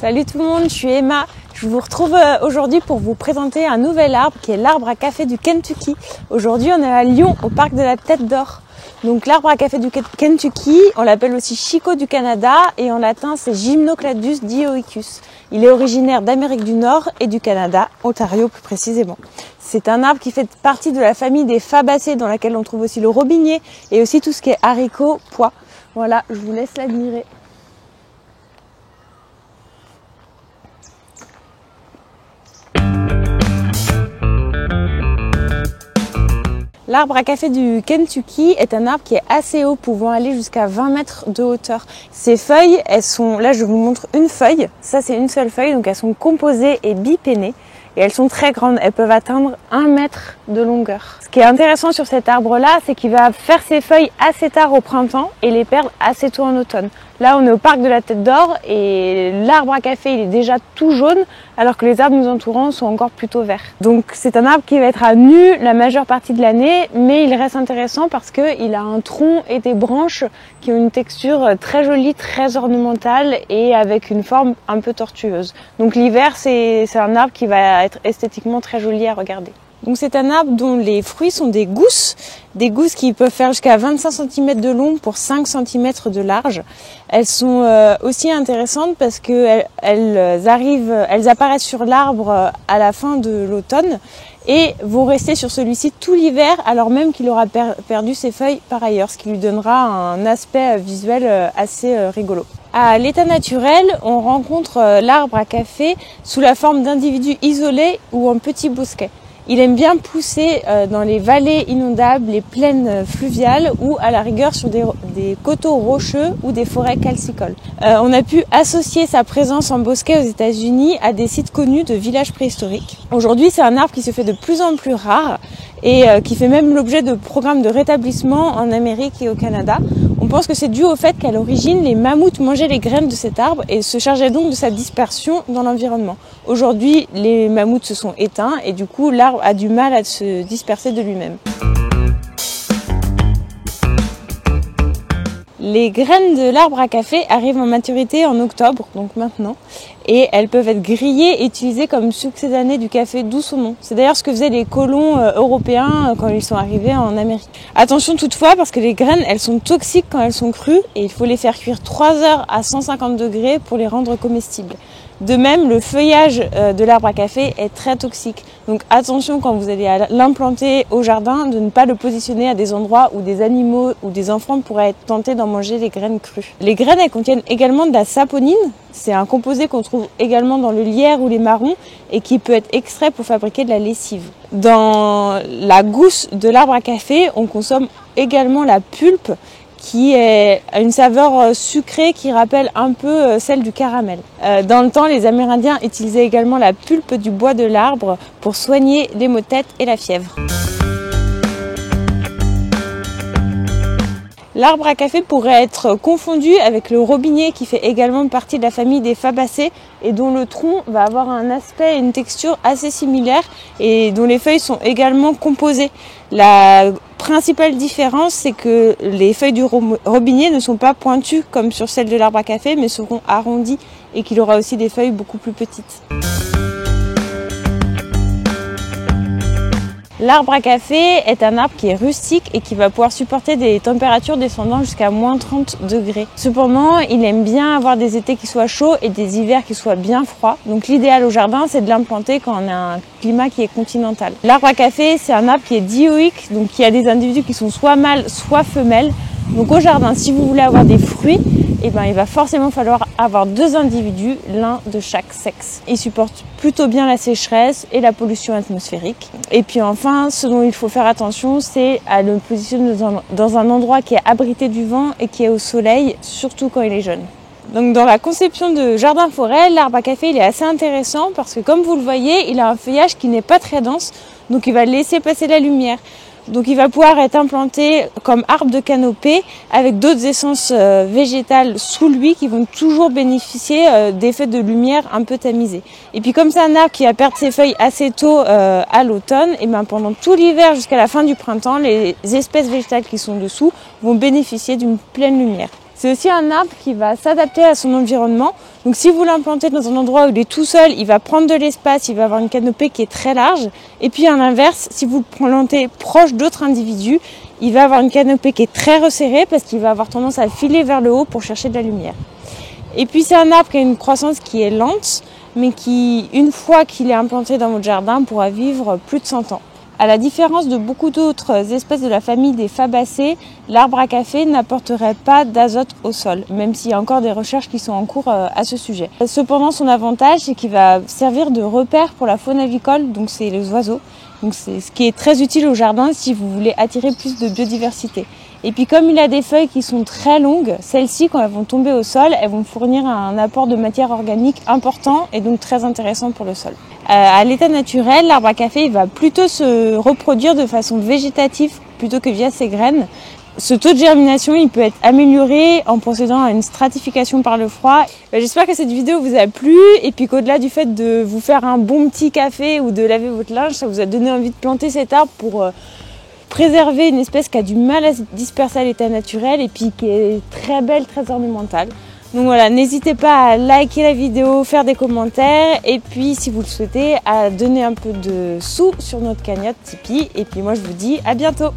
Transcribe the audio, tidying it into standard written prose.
Salut tout le monde, je suis Emma. Je vous retrouve aujourd'hui pour vous présenter un nouvel arbre qui est l'arbre à café du Kentucky. Aujourd'hui, on est à Lyon, au parc de la Tête d'Or. Donc l'arbre à café du Kentucky, on l'appelle aussi Chico du Canada et en latin c'est Gymnocladus dioicus. Il est originaire d'Amérique du Nord et du Canada, Ontario plus précisément. C'est un arbre qui fait partie de la famille des fabacées dans laquelle on trouve aussi le robinier et aussi tout ce qui est haricots, pois. Voilà, je vous laisse l'admirer. L'arbre à café du Kentucky est un arbre qui est assez haut, pouvant aller jusqu'à 20 mètres de hauteur. Ses feuilles, elles sont, là je vous montre une feuille, ça c'est une seule feuille, donc elles sont composées et bipénées. Et elles sont très grandes, elles peuvent atteindre 1 mètre de longueur. Ce qui est intéressant sur cet arbre-là, c'est qu'il va faire ses feuilles assez tard au printemps et les perdre assez tôt en automne. Là, on est au parc de la Tête d'Or et l'arbre à café, il est déjà tout jaune, alors que les arbres nous entourant sont encore plutôt verts. Donc c'est un arbre qui va être à nu la majeure partie de l'année, mais il reste intéressant parce qu'il a un tronc et des branches qui ont une texture très jolie, très ornementale et avec une forme un peu tortueuse. Donc l'hiver, c'est un arbre qui va être esthétiquement très joli à regarder. Donc c'est un arbre dont les fruits sont des gousses qui peuvent faire jusqu'à 25 cm de long pour 5 cm de large. Elles sont aussi intéressantes parce que elles apparaissent sur l'arbre à la fin de l'automne et vont rester sur celui-ci tout l'hiver alors même qu'il aura perdu ses feuilles par ailleurs, ce qui lui donnera un aspect visuel assez rigolo. À l'état naturel, on rencontre l'arbre à café sous la forme d'individus isolés ou en petits bosquets. Il aime bien pousser dans les vallées inondables, les plaines fluviales ou à la rigueur sur des coteaux rocheux ou des forêts calcicoles. On a pu associer sa présence en bosquet aux États-Unis à des sites connus de villages préhistoriques. Aujourd'hui, c'est un arbre qui se fait de plus en plus rare et qui fait même l'objet de programmes de rétablissement en Amérique et au Canada. On pense que c'est dû au fait qu'à l'origine, les mammouths mangeaient les graines de cet arbre et se chargeaient donc de sa dispersion dans l'environnement. Aujourd'hui, les mammouths se sont éteints et du coup, l'arbre a du mal à se disperser de lui-même. Les graines de l'arbre à café arrivent en maturité en octobre, donc maintenant, et elles peuvent être grillées et utilisées comme succédanées du café, d'où son nom. C'est d'ailleurs ce que faisaient les colons européens quand ils sont arrivés en Amérique. Attention toutefois, parce que les graines, elles sont toxiques quand elles sont crues, et il faut les faire cuire 3 heures à 150 degrés pour les rendre comestibles. De même, le feuillage de l'arbre à café est très toxique. Donc attention quand vous allez l'implanter au jardin de ne pas le positionner à des endroits où des animaux ou des enfants pourraient être tentés d'en manger les graines crues. Les graines, elles contiennent également de la saponine. C'est un composé qu'on trouve également dans le lierre ou les marrons et qui peut être extrait pour fabriquer de la lessive. Dans la gousse de l'arbre à café, on consomme également la pulpe qui a une saveur sucrée qui rappelle un peu celle du caramel. Dans le temps, les Amérindiens utilisaient également la pulpe du bois de l'arbre pour soigner les maux de tête et la fièvre. L'arbre à café pourrait être confondu avec le robinier qui fait également partie de la famille des fabacées et dont le tronc va avoir un aspect et une texture assez similaires et dont les feuilles sont également composées. La principale différence, c'est que les feuilles du robinier ne sont pas pointues comme sur celles de l'arbre à café mais seront arrondies et qu'il aura aussi des feuilles beaucoup plus petites. L'arbre à café est un arbre qui est rustique et qui va pouvoir supporter des températures descendant jusqu'à moins 30 degrés. Cependant, il aime bien avoir des étés qui soient chauds et des hivers qui soient bien froids. Donc l'idéal au jardin, c'est de l'implanter quand on a un climat qui est continental. L'arbre à café, c'est un arbre qui est dioïque, donc qui a des individus qui sont soit mâles, soit femelles. Donc au jardin, si vous voulez avoir des fruits, il va forcément falloir avoir 2 individus, l'un de chaque sexe. Ils supportent plutôt bien la sécheresse et la pollution atmosphérique. Et puis enfin, ce dont il faut faire attention, c'est à le positionner dans un endroit qui est abrité du vent et qui est au soleil, surtout quand il est jeune. Donc dans la conception de jardin-forêt, l'arbre à café il est assez intéressant parce que comme vous le voyez, il a un feuillage qui n'est pas très dense, donc il va laisser passer la lumière. Donc il va pouvoir être implanté comme arbre de canopée avec d'autres essences végétales sous lui qui vont toujours bénéficier d'effets de lumière un peu tamisés. Et puis comme c'est un arbre qui va perdre ses feuilles assez tôt à l'automne, et pendant tout l'hiver jusqu'à la fin du printemps, les espèces végétales qui sont dessous vont bénéficier d'une pleine lumière. C'est aussi un arbre qui va s'adapter à son environnement. Donc si vous l'implantez dans un endroit où il est tout seul, il va prendre de l'espace, il va avoir une canopée qui est très large. Et puis à l'inverse, si vous le plantez proche d'autres individus, il va avoir une canopée qui est très resserrée parce qu'il va avoir tendance à filer vers le haut pour chercher de la lumière. Et puis c'est un arbre qui a une croissance qui est lente, mais qui, une fois qu'il est implanté dans votre jardin, pourra vivre plus de 100 ans. À la différence de beaucoup d'autres espèces de la famille des fabacées, l'arbre à café n'apporterait pas d'azote au sol, même s'il y a encore des recherches qui sont en cours à ce sujet. Cependant, son avantage, c'est qu'il va servir de repère pour la faune avicole, donc c'est les oiseaux. Donc c'est ce qui est très utile au jardin si vous voulez attirer plus de biodiversité. Et puis comme il a des feuilles qui sont très longues, celles-ci, quand elles vont tomber au sol, elles vont fournir un apport de matière organique important et donc très intéressant pour le sol. À l'état naturel, l'arbre à café il va plutôt se reproduire de façon végétative plutôt que via ses graines. Ce taux de germination, il peut être amélioré en procédant à une stratification par le froid. J'espère que cette vidéo vous a plu et puis qu'au-delà du fait de vous faire un bon petit café ou de laver votre linge, ça vous a donné envie de planter cet arbre pour préserver une espèce qui a du mal à se disperser à l'état naturel et puis qui est très belle, très ornementale. Donc voilà, n'hésitez pas à liker la vidéo, faire des commentaires et puis si vous le souhaitez, à donner un peu de sous sur notre cagnotte Tipeee. Et puis moi je vous dis à bientôt.